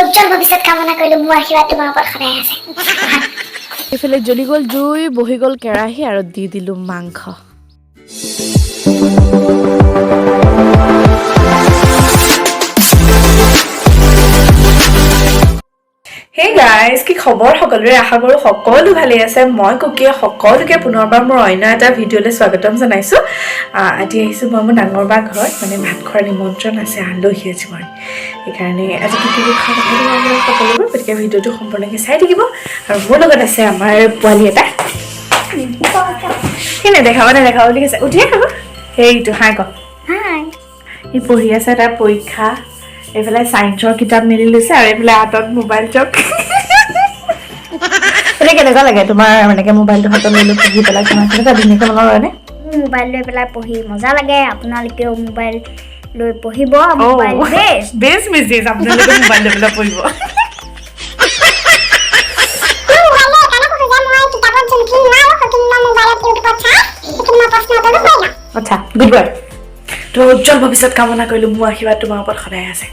উজ্জ্বল ভৱিষ্যত কামনা কৰিলো মোৰ আশীৰ্বাদ তোমাৰ ওপৰত সদায় আছে এইফালে জ্বলি গ'ল জুই বহি গ'ল কেৰাহী আৰু দি দিলোঁ মাংস Hey guys, কি খবৰ সকলোৰে আশা কৰো সকলো ভালে আছে মই কুকিয়ে সকলোকে পুনৰবাৰ মোৰ অন্য এটা ভিডিঅ'লৈ স্বাগতম জনাইছো আজি আহিছো মই মোৰ ডাঙৰ বা ঘৰত মানে ভাত খোৱাৰ নিমন্ত্ৰণ আছে আলহী আছে মই এইকাৰণে আজি কি খাব আপোনালোক সকলোবোৰ গতিকে ভিডিঅ'টো সম্পূৰ্ণকৈ চাই থাকিব আৰু মোৰ লগত আছে আমাৰ পোৱালি এটা কেনে দেখাব বুলি কৈছে উঠিয়ে খাব সেইটো হাই ক হাই ই পঢ়ি আছে তাৰ পৰীক্ষা এইফালে সায়েন্সৰ কিতাপ মেলি লৈছে আৰু এইফালে হাতত মোবাইল চক এনে কেনেকুৱা লাগে তোমাৰ মানে মোবাইলটো হাতত লৈ লৈ পঢ়ি পেলাই তোমাৰ কেনেকুৱা ধুনীয়াকৈ মনত ৰয়নে মোবাইল লৈ পেলাই পঢ়ি মজা লাগে আপোনালোকেও মোবাইল লৈ পঢ়িব মোবাইল বেষ্ট মেছেজ আপোনালোকে মোবাইল লৈ পেলাই পঢ়িব আচ্ছা গুড বাই তো উজ্জ্বল ভৱিষ্যত কামনা কৰিলো মোৰ আশীৰ্বাদ তোমাৰ ওপৰত সদায় আছে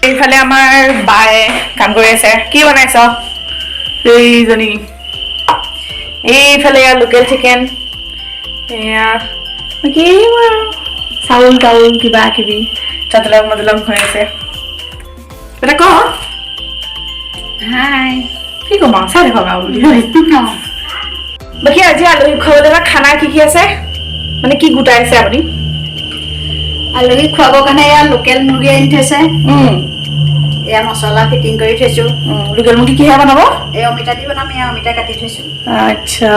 এইফালে আমাৰ বায়ে কাম কৰি আছে কি বনাইছ এইজনী এইফালে লোকেল চিকেন এয়া কি চাউল তাউল কিবা কিবি চাতলং মতলং হৈ আছে এটা ক হাই কি কম চাই দেখুৱা বুলি বাকী আজি আলহী খুৱাবলৈ খানা কি কি আছে মানে কি গোটাইছে আপুনি আলহী খুৱাবৰ কাৰণে এয়া লোকেল মুৰ্গী আনি থৈছে এয়া মছলা ফিটিং কৰি থৈছো লোকেল মুৰ্গী কিহে বনাব এই অমিতা দি বনাম এয়া অমিতা কাটি থৈছো আচ্ছা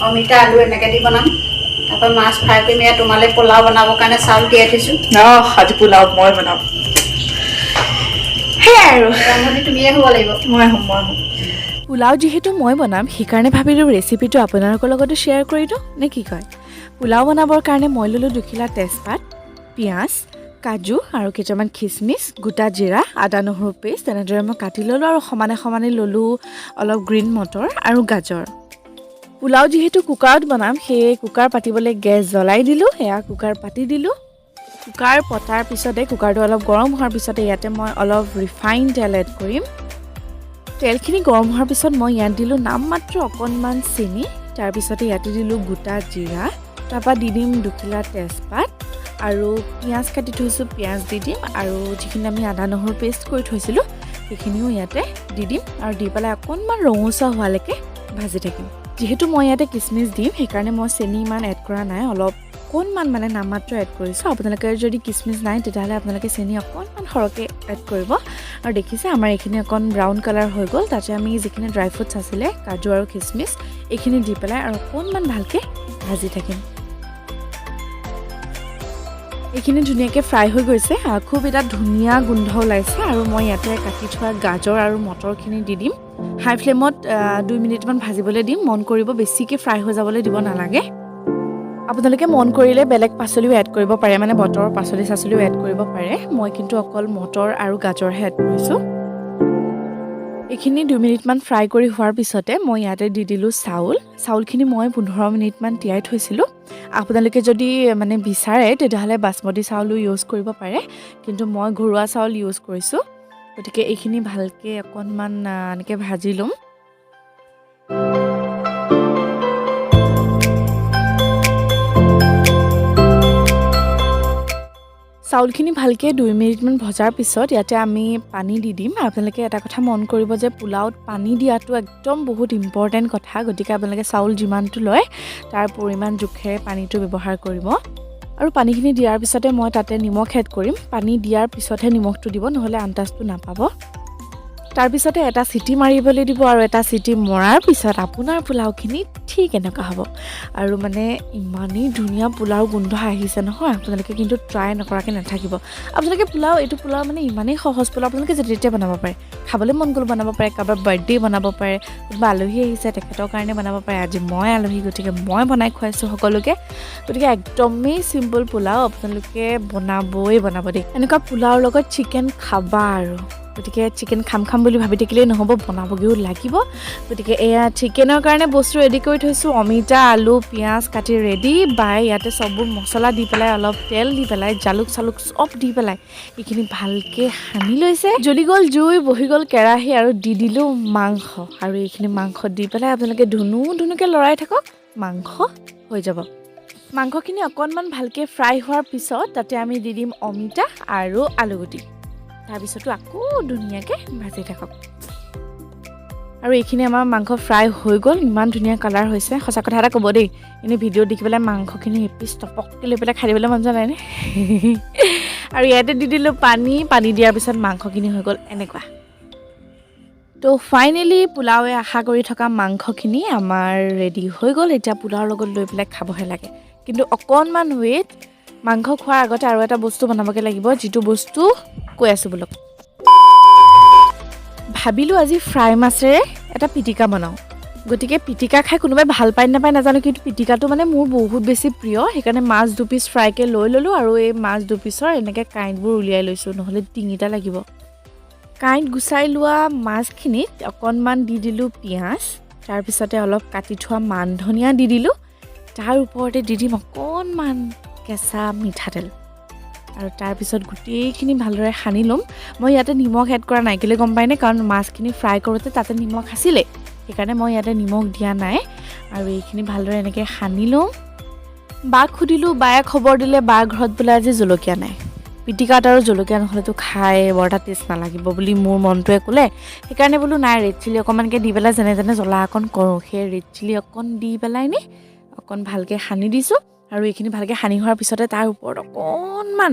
অমিতা আলু এনেকৈ দি বনাম তাৰপৰা মাছ ফ্ৰাই কৰিম এয়া তোমালে পোলাও বনাবৰ কাৰণে চাউল তিয়াই থৈছো আজি পোলাও মই বনাম সেয়াই আৰু ৰান্ধনি তুমিয়ে হ'ব লাগিব মই হ'ম পোলাও যিহেতু মই বনাম সেইকাৰণে ভাবিলোঁ ৰেচিপিটো আপোনালোকৰ লগতো শ্বেয়াৰ কৰি দিওঁ নে কি কয় পোলাও বনাবৰ কাৰণে মই ল'লোঁ 2 কিলা তেজপাত পিঁয়াজ কাজু আৰু কেইটামান খিচমিচ গোটা জিৰা আদা নহৰু পেষ্ট তেনেদৰে মই কাটি ল'লোঁ আৰু সমানে সমানে ল'লোঁ অলপ গ্ৰীণ মটৰ আৰু গাজৰ পোলাও যিহেতু কুকাৰত বনাম সেয়ে কুকাৰ পাতিবলৈ গেছ জ্বলাই দিলোঁ এয়া কুকাৰ পাতি দিলোঁ কুকাৰ পতাৰ পিছতে কুকাৰটো অলপ গৰম হোৱাৰ পিছতে ইয়াতে মই অলপ ৰিফাইন তেল এড কৰিম তেলখিনি গৰম হোৱাৰ পিছত মই ইয়াত দিলোঁ নামমাত্ৰ অকণমান চেনি তাৰপিছতে ইয়াতে দিলোঁ গোটা জিৰা তাৰপৰা দি দিম 2 কিলা তেজপাত আৰু পিঁয়াজ কাটি থৈছোঁ পিঁয়াজ দি দিম আৰু যিখিনি আমি আদা নহৰু পেষ্ট কৰি থৈছিলোঁ সেইখিনিও ইয়াতে দি দিম আৰু দি পেলাই অকণমান ৰঙচুৱা হোৱালৈকে ভাজি থাকিম যিহেতু মই ইয়াতে কিচমিচ দিম সেইকাৰণে মই চেনি ইমান এড কৰা নাই অলপ অকণমান মানে নামমাত্ৰ এড কৰিছোঁ আপোনালোকে যদি কিচমিচ নাই তেতিয়াহ'লে আপোনালোকে চেনি অকণমান সৰহকৈ এড কৰিব আৰু দেখিছে আমাৰ এইখিনি অকণ ব্ৰাউন কালাৰ হৈ গ'ল তাতে আমি যিখিনি ড্ৰাই ফ্ৰুটছ আছিলে কাজু আৰু কিচমিচ এইখিনি দি পেলাই আৰু অকণমান ভালকৈ ভাজি থাকিম এইখিনি ধুনীয়াকৈ ফ্ৰাই হৈ গৈছে খুব এটা ধুনীয়া গোন্ধ ওলাইছে আৰু মই ইয়াতে কাটি থোৱা গাজৰ আৰু মটৰখিনি দি দিম হাই ফ্লেমত 2 মিনিটমান ভাজিবলৈ দিম মন কৰিব বেছিকৈ ফ্ৰাই হৈ যাবলৈ দিব নালাগে আপোনালোকে মন কৰিলে বেলেগ পাচলিও এড কৰিব পাৰে মানে বতৰৰ পাচলিও এড কৰিব পাৰে মই কিন্তু অকল মটৰ আৰু গাজৰহে এড কৰিছোঁ এইখিনি 2 মিনিটমান ফ্ৰাই কৰি হোৱাৰ পিছতে মই ইয়াতে দি দিলোঁ চাউলখিনি মই 15 মিনিটমান তিয়াই থৈছিলোঁ আপোনালোকে যদি মানে বিচাৰে তেতিয়াহ'লে বাসমতি চাউলো ইউজ কৰিব পাৰে কিন্তু মই ঘৰুৱা চাউল ইউজ কৰিছোঁ গতিকে এইখিনি ভালকৈ অকণমান এনেকৈ ভাজি ল'ম চাউলখিনি ভালকৈ 2 মিনিটমান ভজাৰ পিছত ইয়াতে আমি পানী দি দিম আপোনালোকে এটা কথা মন কৰিব যে পোলাওত পানী দিয়াটো একদম বহুত ইম্পৰ্টেণ্ট কথা গতিকে আপোনালোকে চাউল যিমানটো লয় তাৰ পৰিমাণ জোখেৰে পানীটো ব্যৱহাৰ কৰিব আৰু পানীখিনি দিয়াৰ পিছতে মই তাতে নিমখ এড কৰিম পানী দিয়াৰ পিছতহে নিমখটো দিব নহ'লে আন্দাজটো নাপাব তাৰপিছতে এটা চিটি মাৰিবলৈ দিব আৰু এটা চিটি মৰাৰ পিছত আপোনাৰ পোলাওখিনি ঠিক এনেকুৱা হ'ব আৰু মানে ইমানেই ধুনীয়া পোলাও গোন্ধ আহিছে নহয় আপোনালোকে কিন্তু ট্ৰাই নকৰাকৈ নাথাকিব আপোনালোকে এইটো পোলাও মানে ইমানেই সহজ পোলাও আপোনালোকে যেতিয়া বনাব পাৰে খাবলৈ মন গ'ল বনাব পাৰে কাৰোবাৰ বাৰ্থডে বনাব পাৰে কোনোবা আলহী আহিছে তেখেতৰ কাৰণে বনাব পাৰে আজি মই আলহী গতিকে মই বনাই খুৱাইছোঁ সকলোকে গতিকে একদমেই চিম্পল পোলাও আপোনালোকে বনাব দেই এনেকুৱা পোলাওৰ লগত চিকেন খাবা আৰু গতিকে চিকেন খাম বুলি ভাবি থাকিলেই নহ'ব, বনাবগৈও লাগিব। গতিকে এয়া চিকেনৰ কাৰণে বস্তু ৰেডি কৰি থৈছোঁ। অমিতা, আলু, পিঁয়াজ কাটি ৰেডি। বাই ইয়াতে চববোৰ মছলা দি পেলাই, অলপ তেল দি পেলাই, জালুক চালুক চব দি পেলাই এইখিনি ভালকৈ সানি লৈছে। জ্বলি গ'ল জুই, বহি গ'ল কেৰাহী আৰু দি দিলোঁ মাংস। আৰু এইখিনি মাংস দি পেলাই আপোনালোকে ধুনুকৈ লৰাই থাকক, মাংস হৈ যাব। মাংসখিনি অকণমান ভালকৈ ফ্ৰাই হোৱাৰ পিছত তাতে আমি দি দিম অমিতা আৰু আলুগুটি। তাৰপিছতো আকৌ ধুনীয়াকৈ ভাজি থাকক। আৰু এইখিনি আমাৰ মাংস ফ্ৰাই হৈ গ'ল, ইমান ধুনীয়া কালাৰ হৈছে। সঁচা কথা এটা ক'ব দেই, এনেই ভিডিঅ'ত দেখি পেলাই মাংসখিনি এপিচ টপককৈ লৈ পেলাই খাই দিবলৈ মন যোৱা নাইনে? আৰু ইয়াতে দি দিলোঁ পানী দিয়াৰ পিছত মাংসখিনি হৈ গ'ল এনেকুৱা। তো ফাইনেলি পোলাওৱে আশা কৰি থকা মাংসখিনি আমাৰ ৰেডি হৈ গ'ল। এতিয়া পোলাওৰ লগত লৈ পেলাই খাবহে লাগে। কিন্তু অকণমান ৱেইট, মাংস খোৱাৰ আগতে আৰু এটা বস্তু বনাবগৈ লাগিব, যিটো বস্তু কৈ আছোঁ বোলক। ভাবিলোঁ আজি ফ্ৰাই মাছেৰে এটা পিটিকা বনাওঁ। গতিকে পিটিকা খাই কোনোবাই ভাল পায় নাপায় নাজানো, কিন্তু পিটিকাটো মানে মোৰ বহুত বেছি প্ৰিয়। সেইকাৰণে মাছ 2 পিচ ফ্ৰাইকৈ লৈ ল'লোঁ আৰু এই মাছ 2 পিচৰ এনেকৈ কাঁইটবোৰ উলিয়াই লৈছোঁ, নহ'লে ডিঙিটা লাগিব। কাঁইট গুচাই লোৱা মাছখিনিত অকণমান দি দিলোঁ পিঁয়াজ, তাৰপিছতে অলপ কাটি থোৱা মান ধনিয়া দি দিলোঁ। তাৰ ওপৰতে দি দিম অকণমান কেঁচা মিঠাতেল। আৰু তাৰপিছত গোটেইখিনি ভালদৰে সানি ল'ম। মই ইয়াতে নিমখ এড কৰা নাই, কেলৈ গম পায়নে? কাৰণ মাছখিনি ফ্ৰাই কৰোঁতে তাতে নিমখ আছিলে, সেইকাৰণে মই ইয়াতে নিমখ দিয়া নাই। আৰু এইখিনি ভালদৰে এনেকৈ সানি লওঁ। বাক সুধিলোঁ, বায়ে খবৰ দিলে বাৰ ঘৰত বোলে আজি জলকীয়া নাই। পিটিকাত আৰু জলকীয়া নহ'লেতো খাই বৰ এটা টেষ্ট নালাগিব বুলি মোৰ মনটোৱে ক'লে। সেইকাৰণে বোলো নাই, ৰেড চিলি অকণমানকৈ দি পেলাই যেনে জ্বলা অকণ কৰোঁ, সেই ৰেড চিলি অকণ দি পেলাই অকণ ভালকৈ সানি দিছোঁ। আৰু এইখিনি ভালকৈ সানি হোৱাৰ পিছতে তাৰ ওপৰত অকণমান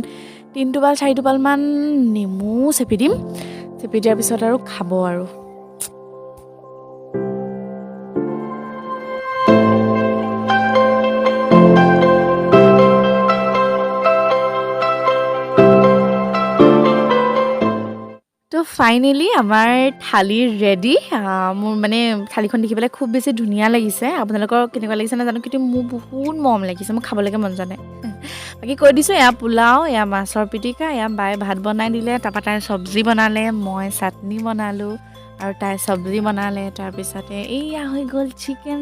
3 টোপাল 4 টোপালমান নেমু চেপি দিম। চেপি দিয়াৰ পিছত আৰু খাব আৰু। তো ফাইনেলি আমাৰ থালি ৰেডি। মোৰ মানে থালিখন দেখি পেলাই খুব বেছি ধুনীয়া লাগিছে। আপোনালোকৰ কেনেকুৱা লাগিছে নাজানো, কিন্তু মোৰ বহুত মৰম লাগিছে, মোৰ খাবলৈকে মন যোৱা নাই। বাকী কৈ দিছোঁ, এয়া পোলাও, এয়া মাছৰ পিটিকা, এয়া বায়ে ভাত বনাই দিলে, তাৰপৰা তাই চব্জি বনালে, মই চাটনি বনালোঁ আৰু তাই চব্জি বনালে। তাৰপিছতে এয়া হৈ গ'ল চিকেন।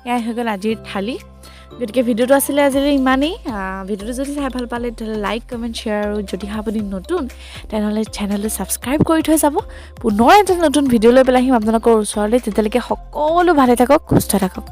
এয়াই হৈ গ'ল আজিৰ থালি। গতিকে ভিডিঅ'টো আছিলে আজিলৈ ইমানেই। ভিডিঅ'টো যদি চাই ভাল পালে তেতিয়াহ'লে লাইক, কমেণ্ট, শ্বেয়াৰ, আৰু যদি আপুনি নতুন তেনেহ'লে চেনেলটো ছাবস্ক্ৰাইব কৰি থৈ যাব। পুনৰ এটা নতুন ভিডিঅ' লৈ পেলাই আহিম আপোনালোকৰ ওচৰলৈ। তেতিয়ালৈকে সকলো ভালে থাকক, সুস্থ থাকক।